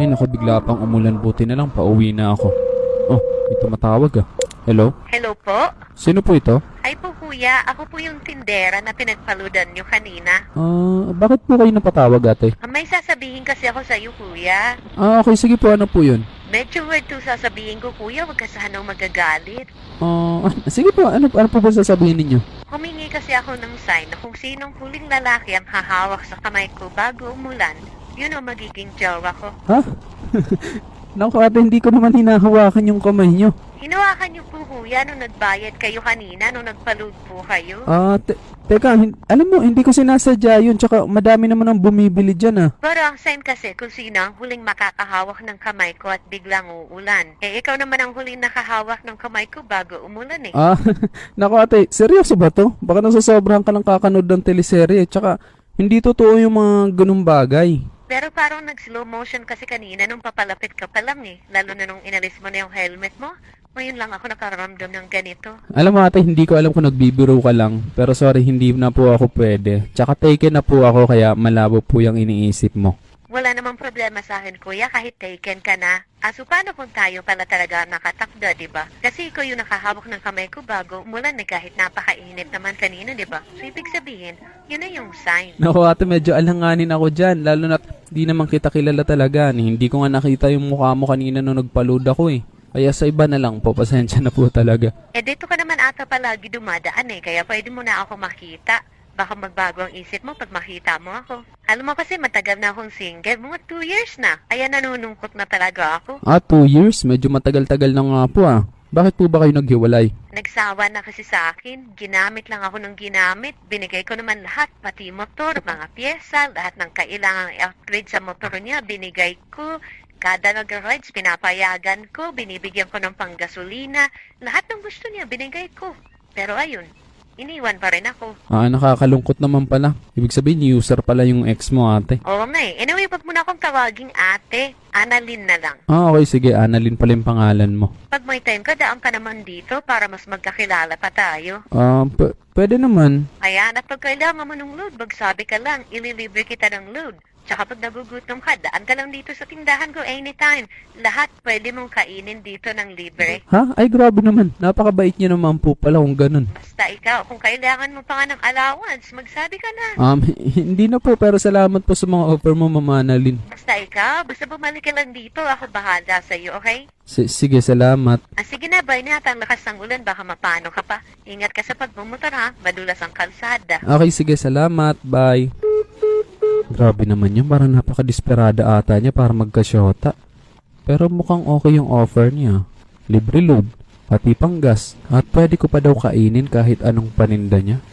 Ay naku, bigla pang umulan. Buti na lang, pauwi na ako. Oh, may tumatawag ah. Hello? Hello po? Sino po ito? Ay po kuya, ako po yung tindera na pinagpaludan nyo kanina. Bakit po kayo napatawag ate? May sasabihin kasi ako sa iyo kuya. Okay, sige po, ano po yun? Medyo weird to sasabihin ko kuya, wag ka sanang magagalit. Sige po, ano po ba sasabihin ninyo? Humingi kasi ako ng sign na kung sinong huling lalaki ang hahawak sa kamay ko bago umulan, yun ang magiging jowa ko. Ha? Naku ate, hindi ko naman hinahawakan yung kamay nyo. Hinawakan niyo po kuya nung nagbayad kayo kanina, nung nagpaload po kayo. Teka, alam mo, hindi ko sinasadya yun, tsaka madami naman ang bumibili dyan ah. Pero ang sign kasi kung sino ang huling makakahawak ng kamay ko at biglang uulan. Ikaw naman ang huling nakahawak ng kamay ko bago umulan eh. Naku ate, seryoso ba to? Baka nasasobrahan ka lang kakanood ng teleserye, tsaka hindi totoo yung mga ganung bagay. Pero parang nag-slow motion kasi kanina nung papalapit ka pa lang eh. Lalo na nung inalis mo na yung helmet mo. Ngayon lang ako nakaramdam ng ganito. Alam mo ate, hindi ko alam kung nagbibiro ka lang. Pero sorry, hindi na po ako pwede. Tsaka taken na po ako kaya malabo po yung iniisip mo. Wala namang problema sa akin kuya kahit taken ka na. So paano kung tayo pala talaga nakatakda, diba? Kasi ikaw yung nakahawak ng kamay ko bago umulan eh kahit napakainit naman kanina, diba? So ibig sabihin, yun na yung sign. Naku ate, medyo alanganin ako dyan. Lalo na di naman kita kilala talaga. Hindi ko nga nakita yung mukha mo kanina nung nagpa-load ako eh. Kaya sa iba na lang po, pasensya na po talaga. Dito ka naman ata palagi dumadaan eh, kaya pwede mo na ako makita. Baka magbago ang isip mo pag makita mo ako. Alam mo kasi matagal na akong single, mga 2 years na. Kaya nanunungkot na talaga ako. 2 years? Medyo matagal-tagal na nga po ah. Bakit po ba kayo naghiwalay? Nagsawa na kasi sa akin. Ginamit lang ako ng ginamit. Binigay ko naman lahat, pati motor, mga pyesa, lahat ng kailangang i-upgrade sa motor niya, binigay ko. Kada nag-rides, pinapayagan ko, binibigyan ko ng panggasolina. Lahat ng gusto niya, binigay ko. Pero ayun, iniwan pa rin ako. Nakakalungkot naman pala. Ibig sabihin, user pala yung ex mo ate. Oo nga eh. Anyway, wag mo na akong tawaging ate. Annalyn na lang. Okay, sige. Annalyn pala yung pangalan mo. Pag may time ka, daan ka naman dito para mas magkakilala pa tayo. Pwede naman. Ayan, at pag kailangan mo ng load, magsabi ka lang, ililibre kita ng load. Tsaka pag nagugutom ka, daan ka lang dito sa tindahan ko anytime. Lahat pwede mong kainin dito ng libre. Ha? Ay, grabe naman. Napakabait niyo naman po pala kung ganun. Basta ikaw, kung kailangan mo pa nga ng allowance, magsabi ka na. Hindi na po, pero salamat po sa mga offer mo, Mama Annalyn. Basta ikaw, basta bumalik ka lang dito, ako bahala sa'yo, okay? Sige, salamat. Sige na, bye na. Ang lakas ng ulan, baka mapano ka pa. Ingat ka sa pagmumotor ha, madulas ang kalsada. Okay, sige, salamat. Bye. Grabe naman yun, parang napaka-desperada ata niya para magkasyota. Pero mukhang okay yung offer niya. Libre load, pati pang gas, at pwede ko pa daw kainin kahit anong paninda niya.